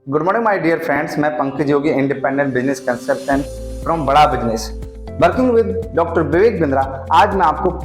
Good morning my dear friends, मैं Pankaj Yogi, independent business consultant from Bada business, working with doctor Vivek Bindra. आज मैं आपको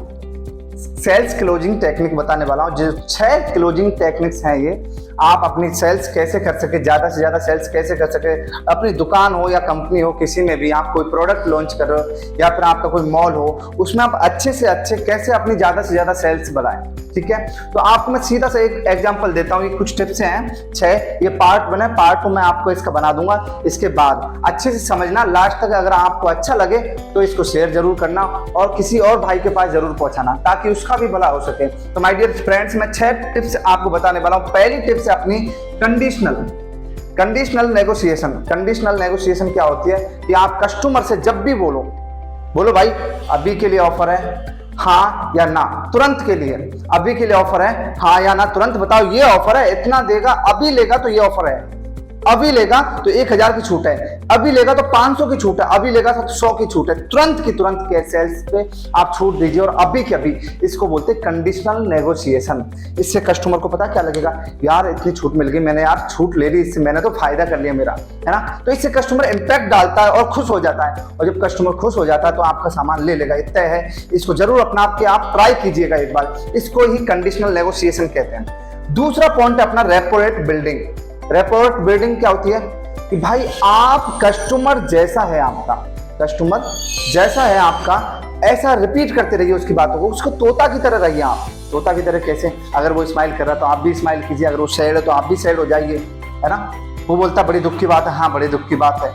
sales closing technique बताने वाला हूँ। जो 6 क्लोजिंग टेक्निक्स हैं, ये आप अपनी सेल्स कैसे कर सके, ज़्यादा से ज़्यादा सेल्स कैसे कर सके। अपनी दुकान हो या कंपनी हो, किसी में भी आप कोई प्रोडक्ट लॉन्च कर रहे हो या फिर आपका कोई मॉल हो, उसमें आप अच्छे से अच्छे कैसे अपनी ज़्यादा से ज़्यादा सेल्स बढ़ाएं। ठीक है, तो आपको मैं सीधा सा एक एग्जांपल देता हूँ। ये कुछ टिप्स हैं 6, ये पार्ट 1 है, पार्ट 2 मैं आपको इसका बना दूंगा। इसके बाद अच्छे से समझना लास्ट तक। अगर आपको अच्छा लगे तो इसको शेयर जरूर करना और किसी और भाई के पास जरूर पहुंचाना, ताकि उसका भी भला हो सके। तो माय डियर फ्रेंड्स, मैं 6 टिप्स आपको बताने वाला हूँ। पहली टिप्स है अपनी कंडीशनल नेगोशिएशन। कंडीशनल नेगोशिएशन क्या होती है कि आप कस्टमर से जब भी बोलो भाई अभी के लिए ऑफर है, हाँ या ना, तुरंत के लिए। अभी के लिए ऑफर है, हाँ या ना, तुरंत बताओ ये ऑफर है, इतना देगा, अभी लेगा तो ये ऑफर है, अभी लेगा तो 1000 की छूट है, अभी लेगा तो 500 की छूट है, अभी लेगा तो 100 की छूट है। तुरंत की तुरंत के सेल्स पे आप छूट दीजिए और अभी के अभी। इसको बोलते हैं कंडीशनल नेगोशिएशन। इससे कस्टमर को पता क्या लगेगा, यार इतनी छूट मिल गई, मैंने यार छूट ले ली, इससे मैंने तो फायदा कर लिया मेरा, है ना। तो इससे कस्टमर इंपैक्ट डालता है और खुश हो जाता है, और जब कस्टमर खुश हो जाता है तो आपका सामान ले लेगा, इतना है। इसको जरूर अपना आपके आप ट्राई कीजिएगा एक बार। इसको ही कंडीशनल नेगोशिएशन कहते हैं। दूसरा पॉइंट है अपना रेपोरेट बिल्डिंग। रेपोर्ट बिल्डिंग क्या होती है कि भाई आप कस्टमर जैसा है आपका, ऐसा रिपीट करते रहिए उसकी बातों को। उसको तोता की तरह रहिए आप। तोता की तरह कैसे? अगर वो स्माइल कर रहा है तो आप भी स्माइल कीजिए, अगर वो सैड है तो आप भी सैड हो जाइए, है ना। वो बोलता बड़ी दुख की बात है, हाँ बड़ी दुख की बात है।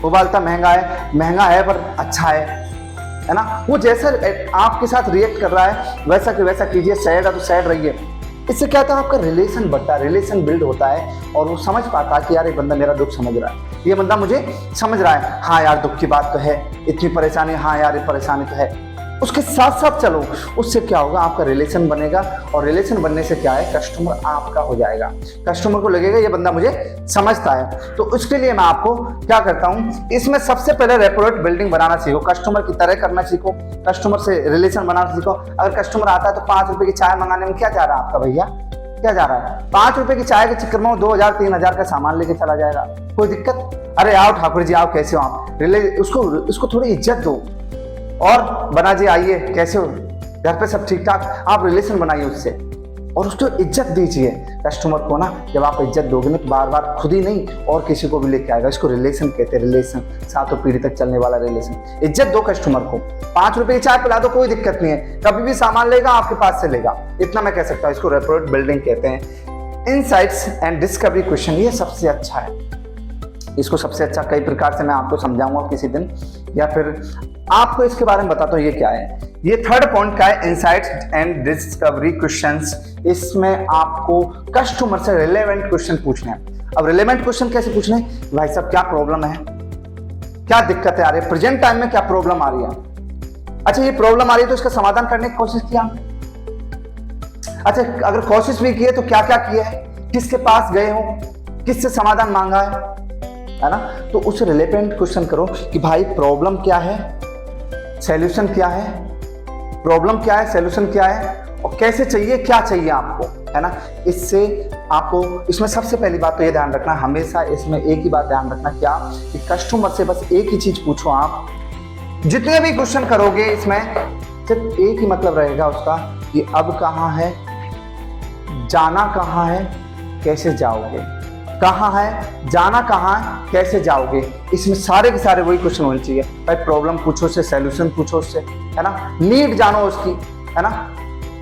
वो बोलता महंगा है पर अच्छा है ना। वो जैसा आपके साथ रिएक्ट कर रहा है वैसा कि वैसा कीजिए। सैड है तो सैड रहिए। इससे क्या होता है, आपका रिलेशन बढ़ता है, रिलेशन बिल्ड होता है और वो समझ पाता है कि यार ये बंदा मेरा दुख समझ रहा है, ये बंदा मुझे समझ रहा है। हाँ यार दुख की बात तो है, इतनी परेशानी, हाँ यार ये परेशानी तो है। उसके साथ साथ चलो, उससे क्या होगा, आपका रिलेशन बनेगा और रिलेशन बनने से क्या है, कस्टमर आपका हो जाएगा। कस्टमर को लगेगा ये बंदा मुझे समझता है। तो उसके लिए मैं आपको क्या करता हूँ, इसमें सबसे पहले रेपोरेट बिल्डिंग बनाना सीखो। कस्टमर की तरह करना सीखो, कस्टमर से रिलेशन बनाना सीखो। अगर कस्टमर आता है तो 5 रुपए की चाय मंगाने में क्या जा रहा है आपका भैया, क्या जा रहा है? 5 रुपए की चाय के चक्कर में वो 2000 3000 का सामान लेके चला जाएगा। कोई दिक्कत? अरे आओ ठाकुर जी आओ, कैसे हो आप? उसको थोड़ी इज्जत दो। और बना जी आइए, कैसे हो, घर पे सब ठीक ठाक। आप रिलेशन बनाइए उससे और उसको इज्जत दीजिए। कस्टमर को ना जब आप इज्जत दोगे ना तो बार बार खुद ही नहीं और किसी को भी लेके आएगा। इसको रिलेशन कहते हैं, रिलेशन, सातों पीढ़ी तक चलने वाला रिलेशन। इज्जत दो कस्टमर को। 5 रुपए की चाय पिला दो, कोई दिक्कत नहीं है, कभी भी सामान लेगा आपके पास से लेगा, इतना मैं कह सकता हूँ। इसको रेपोरेट बिल्डिंग कहते हैं। इनसाइट्स एंड डिस्कवरी क्वेश्चन, ये सबसे अच्छा है। इसको सबसे अच्छा कई प्रकार से मैं आपको समझाऊंगा किसी दिन, या फिर आपको इसके बारे में बताता हूँ ये क्या है। ये 3rd पॉइंट का है, इनसाइट्स एंड डिस्कवरी क्वेश्चंस। इसमें आपको कस्टमर से रिलेवेंट क्वेश्चन पूछने हैं। अब रिलेवेंट क्वेश्चन कैसे पूछने हैं? भाई साहब क्या प्रॉब्लम है, क्या दिक्कत है आ रही है, प्रेजेंट टाइम में क्या प्रॉब्लम आ रही है। अच्छा ये प्रॉब्लम आ रही है तो इसका समाधान करने की कोशिश किया। अच्छा अगर कोशिश भी की है तो क्या क्या किया है, किसके पास गए हो, किससे समाधान मांगा है ना। तो उस रिलेवेंट क्वेश्चन करो कि भाई प्रॉब्लम क्या है, सॉल्यूशन क्या है, प्रॉब्लम क्या है, सॉल्यूशन क्या है और कैसे चाहिए, क्या चाहिए आपको, है ना। इससे आपको इसमें सबसे पहली बात तो ये ध्यान रखना, हमेशा इसमें एक ही बात ध्यान रखना, क्या कि कस्टमर से बस एक ही चीज पूछो। आप जितने भी क्वेश्चन करोगे इसमें सिर्फ एक ही मतलब रहेगा उसका कि अब कहाँ है, जाना कहाँ है, कैसे जाओगे। कहाँ है, जाना कहाँ है, कैसे जाओगे, इसमें सारे के सारे वही क्वेश्चन होने चाहिए। भाई प्रॉब्लम पूछो उससे, सॉल्यूशन पूछो उससे, है ना। नीड जानो उसकी, है ना।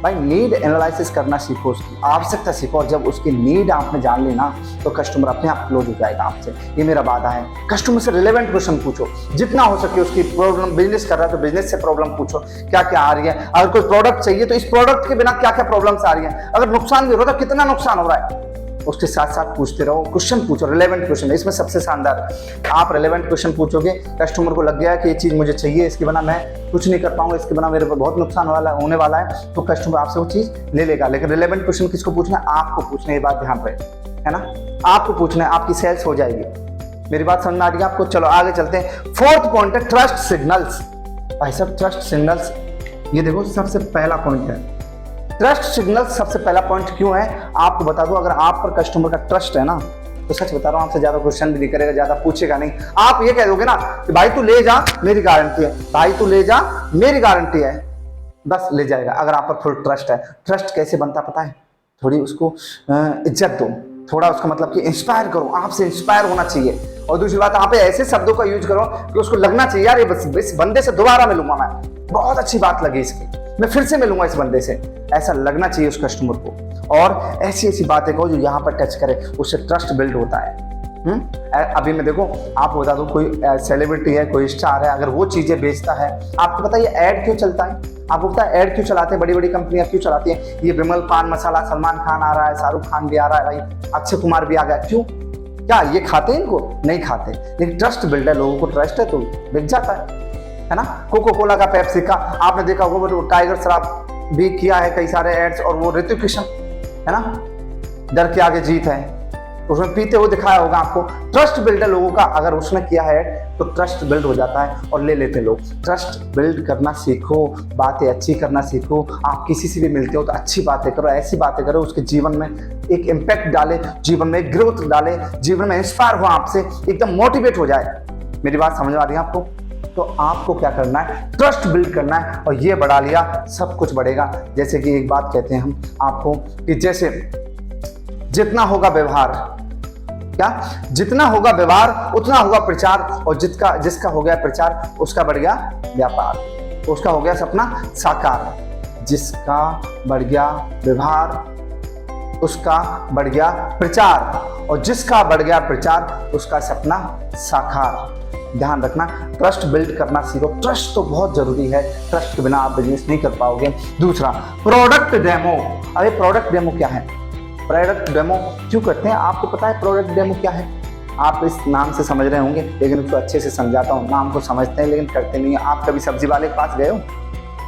भाई नीड एनालिसिस करना सीखो, उसकी आवश्यकता सीखो। और जब उसकी नीड आपने जान ली ना तो कस्टमर अपने आप क्लोज हो जाएगा आपसे, ये मेरा वादा है। कस्टमर से रिलेवेंट क्वेश्चन पूछो जितना हो सके। उसकी प्रॉब्लम, बिजनेस कर रहा है तो बिजनेस से प्रॉब्लम पूछो, क्या क्या आ रही है। अगर कोई प्रोडक्ट चाहिए तो इस प्रोडक्ट के बिना क्या क्या प्रॉब्लम्स आ रही है। अगर नुकसान भी हो रहा है तो कितना नुकसान हो रहा है, उसके साथ साथ पूछते रहो, क्वेश्चन पूछो, रिलेवेंट क्वेश्चन। इसमें सबसे शानदार आप रिलेवेंट क्वेश्चन पूछोगे, कस्टमर को लग गया कि ये चीज मुझे चाहिए, इसके बिना मैं कुछ नहीं कर पाऊंगा, इसके बिना मेरे पर बहुत नुकसान होने वाला है, तो कस्टमर आपसे वो चीज ले लेगा। लेकिन रिलेवेंट क्वेश्चन किसको पूछना है? आपको पूछना, ये बात ध्यान रहे, है ना। आपको पूछना है, आपकी सेल्स हो जाएगी। मेरी बात समझ में आ रही है आपको? चलो आगे चलते हैं। 4th पॉइंट है ट्रस्ट सिग्नल्स। भाई साहब ट्रस्ट सिग्नल्स, ये देखो सबसे पहला पॉइंट है। ट्रस्ट सिग्नल सबसे पहला पॉइंट क्यों है आपको बता दूं। अगर आप पर कस्टमर का ट्रस्ट है ना तो सच बता रहा हूँ आपसे ज्यादा क्वेश्चन भी नहीं करेगा, ज्यादा पूछेगा नहीं। आप ये कह दोगे ना कि भाई तू ले जा मेरी गारंटी है, भाई तू ले जा मेरी गारंटी है, बस ले जाएगा अगर आप पर फुल ट्रस्ट है। ट्रस्ट कैसे बनता पता है? थोड़ी उसको इज्जत दो, थोड़ा उसका मतलब कि इंस्पायर करो, आपसे इंस्पायर होना चाहिए। और दूसरी बात, आप ऐसे शब्दों का यूज करो कि उसको लगना चाहिए यार ये बस इस बंदे से दोबारा मिलूंगा मैं, बहुत अच्छी बात लगी इसकी, मैं फिर से मिलूंगा इस बंदे से, ऐसा लगना चाहिए उस कस्टमर को। और ऐसी ऐसी बातें कहो जो यहाँ पर टच करे, उससे ट्रस्ट बिल्ड होता है। अभी मैं देखो आपको बता दूं, कोई सेलिब्रिटी है, कोई स्टार है, अगर वो चीजें बेचता है, आपको पता है ये ऐड क्यों चलता है? आपको पता है ऐड क्यों चलाते हैं? बड़ी बड़ी कंपनियां क्यों चलाती हैं? ये विमल पान मसाला, सलमान खान आ रहा है, शाहरुख खान भी आ रहा है, भाई अक्षय कुमार भी आ गया, क्यों? क्या ये खाते हैं इनको? नहीं खाते, लेकिन ट्रस्ट बिल्ड है, लोगों को ट्रस्ट है तो बिक जाता है ना। कोको कोला का, पेप्सी का, आपने देखा होगा वो टाइगर शराब भी किया है कई सारे एड्स, और वो ऋतिक रोशन है ना, डर के आगे जीत है, उसमें पीते हुए दिखाया होगा आपको। ट्रस्ट बिल्ड है लोगों का, अगर उसने किया है तो ट्रस्ट बिल्ड हो जाता है और ले लेते लोग। ट्रस्ट बिल्ड करना सीखो, बातें अच्छी करना सीखो। आप किसी से भी मिलते हो तो अच्छी बातें करो, ऐसी बातें करो उसके जीवन में एक इम्पैक्ट डाले, जीवन में एक ग्रोथ डाले, जीवन में इंस्पायर हो, आपसे एकदम मोटिवेट हो जाए। मेरी बात समझ आ रही है आपको? तो आपको क्या करना है? ट्रस्ट बिल्ड करना है, और ये बढ़ा लिया सब कुछ बढ़ेगा। जैसे कि एक बात कहते हैं हम आपको कि जैसे जितना होगा व्यवहार, क्या जितना होगा व्यवहार उतना होगा प्रचार, और जिसका हो गया प्रचार उसका बढ़ गया व्यापार, उसका हो गया सपना साकार। जिसका बढ़ गया व्यवहार उसका बढ़ गया प्रचार, और जिसका बढ़ गया प्रचार उसका सपना साकार। ध्यान रखना, ट्रस्ट बिल्ड करना सीखो। ट्रस्ट तो बहुत जरूरी है, ट्रस्ट के बिना आप बिजनेस नहीं कर पाओगे। दूसरा, प्रोडक्ट डेमो। अरे प्रोडक्ट डेमो क्या है? प्रोडक्ट डेमो क्यों करते हैं? आपको पता है प्रोडक्ट डेमो क्या है? आप इस नाम से समझ रहे होंगे, लेकिन उसको अच्छे से समझाता हूँ। नाम को समझते हैं लेकिन करते नहीं है। आप कभी सब्जी वाले के पास गए हो,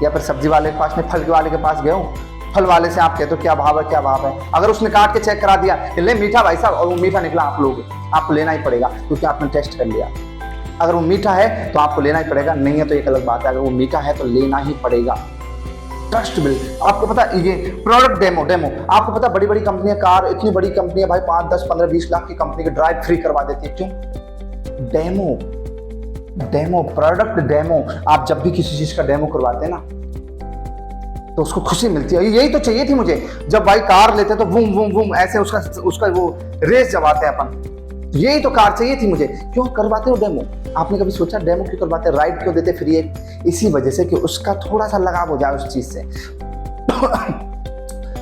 या फिर सब्जी वाले के पास नहीं, फल वाले के पास गए हो? फल वाले से आप कहते हो क्या भाव है, क्या भाव है? अगर उसने काट के चेक करा दिया ले मीठा भाई साहब, और वो मीठा निकला, आप लोग आपको लेना ही पड़ेगा क्योंकि आपने टेस्ट कर लिया। अगर वो मीठा है तो आपको लेना ही पड़ेगा, नहीं है तो एक अलग बात है। अगर वो मीठा है तो लेना ही पड़ेगा। Trust build. आपको पता ये प्रोडक्ट डेमो आपको पता बड़ी बड़ी कंपनियां, कार इतनी बड़ी कंपनियां भाई 5, 10, 15, 20 लाख की कंपनी के ड्राइव फ्री करवा देती है। क्यों? Demo product demo. आप जब भी किसी चीज का डेमो करवाते हैं ना तो उसको खुशी मिलती है। यही तो चाहिए थी मुझे, जब भाई कार लेते तो वूम वूम वूम ऐसे उसका वो रेस जमाते हैं अपन, यही तो कार चाहिए थी मुझे। क्यों करवाते हो डेमो? आपने कभी सोचा डेमो क्यों करवाते हैं? राइड क्यों देते फ्री? इसी वजह से कि उसका थोड़ा सा लगाव हो जाए उस चीज से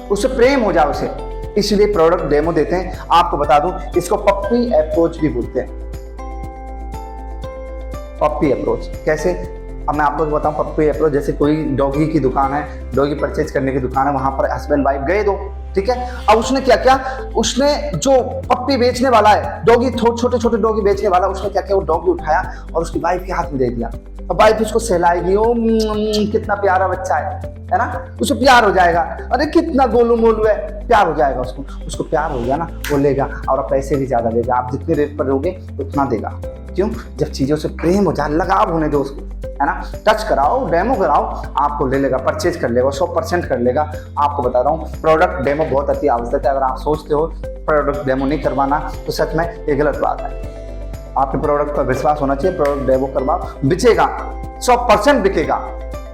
उससे प्रेम हो जाए उसे, इसलिए प्रोडक्ट डेमो देते हैं। आपको बता दूं, इसको पप्पी अप्रोच भी बोलते हैं। पप्पी अप्रोच कैसे? अब मैं आपको बताऊं पप्पी अप्रोच। जैसे कोई डॉगी की दुकान है, डॉगी परचेज करने की दुकान है, वहां पर हस्बैंड वाइफ गए दो, ठीक है। अब उसने क्या किया, उसने जो पप्पी बेचने वाला है, डॉगी छोटे छोटे डॉगी बेचने वाला, उसने क्या किया, वो डॉगी उठाया और उसकी वाइफ के हाथ में दे दिया। और वाइफ उसको सहलाएगी, ओ कितना प्यारा बच्चा है ना, उसे प्यार हो जाएगा। अरे कितना गोलू मोलू है, प्यार हो जाएगा उसको प्यार हो गया ना, वो लेगा और पैसे भी ज्यादा देगा। आप जितने रेट पर दोगे उतना देगा। क्यों? जब चीजों से प्रेम हो जाए, लगाव होने दो उसको, है ना। टच कराओ, डेमो कराओ, आपको ले लेगा, परचेज कर लेगा, 100% कर लेगा। आपको बता रहा हूँ प्रोडक्ट डेमो बहुत अति आवश्यक है। अगर आप सोचते हो प्रोडक्ट डेमो नहीं करवाना तो सच में ये गलत बात है। आपके प्रोडक्ट पर विश्वास होना चाहिए। प्रोडक्ट डेमो करवाओ, बिकेगा, 100% बिकेगा।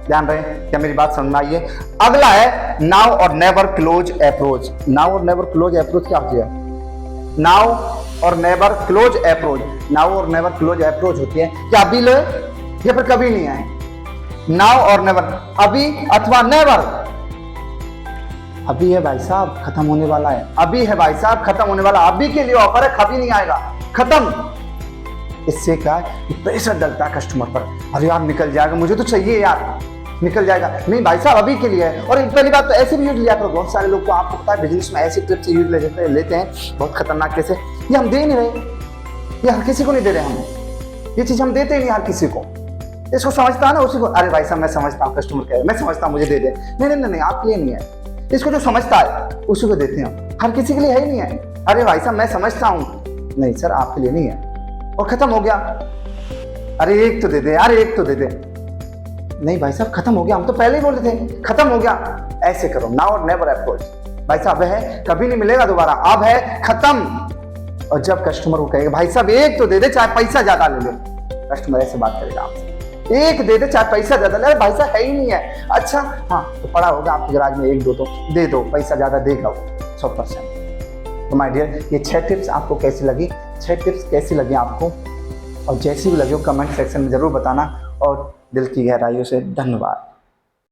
ध्यान रहे, क्या मेरी बात समझ में आई है? अगला है नाउ और नेवर क्लोज अप्रोच। नाउ और नेवर क्लोज अप्रोच क्या होती है? नाउ और नेवर क्लोज अप्रोच। नाउ और नेवर क्लोज अप्रोच होती है कि अभी लो या फिर कभी नहीं आए। नाउ और नेवर, अभी अथवा नेवर। अभी है भाई साहब, खत्म होने वाला है। अभी है भाई साहब, खत्म होने वाला। अभी के लिए ऑफर है, कभी नहीं आएगा, खत्म। इससे क्या है, प्रेशर डलता है कस्टमर पर। अरे यार निकल जाएगा, मुझे तो चाहिए यार, निकल जाएगा। नहीं भाई साहब अभी के लिए है। और पहली बात तो ऐसे भी यूज लिया करो। बहुत सारे लोग को आपको पता है बिजनेस में ऐसी ट्रिप से यूज लेते हैं बहुत खतरनाक कैसे। ये हम दे नहीं रहे, ये हर किसी को नहीं दे रहे हम, ये चीज हम देते ही नहीं हर किसी को। इसको समझता है ना उसी को, अरे भाई साहब मैं समझता हूँ, कस्टमर कह रहे मैं समझता हूँ, मुझे दे दे। नहीं, आपके लिए नहीं है। इसको जो समझता है उसी को देते हैं, हर किसी के लिए है ही नहीं है। अरे भाई साहब मैं समझता हूँ, नहीं सर आपके लिए नहीं है, और खत्म हो गया। अरे एक तो दे दे, अरे एक तो दे दे। नहीं भाई साहब खत्म हो गया, हम तो पहले ही बोल रहे थे खत्म हो गया। ऐसे करो, नाउ और नेवर अप्रोच। भाई साहब है, कभी नहीं मिलेगा दोबारा, अब है, खत्म। और जब कस्टमर को कहेगा भाई साहब एक तो दे दे चाहे पैसा ज्यादा ले ले, कस्टमर ऐसे बात करेगा आपसे, एक दे दे चाहे पैसा ज्यादा ले, भाई साहब है ही नहीं है, अच्छा हाँ तो पड़ा होगा आपके गराज में एक दो तो दे दो, पैसा ज्यादा देगा वो 100%। तो माय डियर ये 6 टिप्स आपको कैसी लगी, 6 टिप्स कैसी लगी आपको, और जैसी भी लगी हो कमेंट सेक्शन में जरूर बताना, और दिल की गहराइयों से धन्यवाद।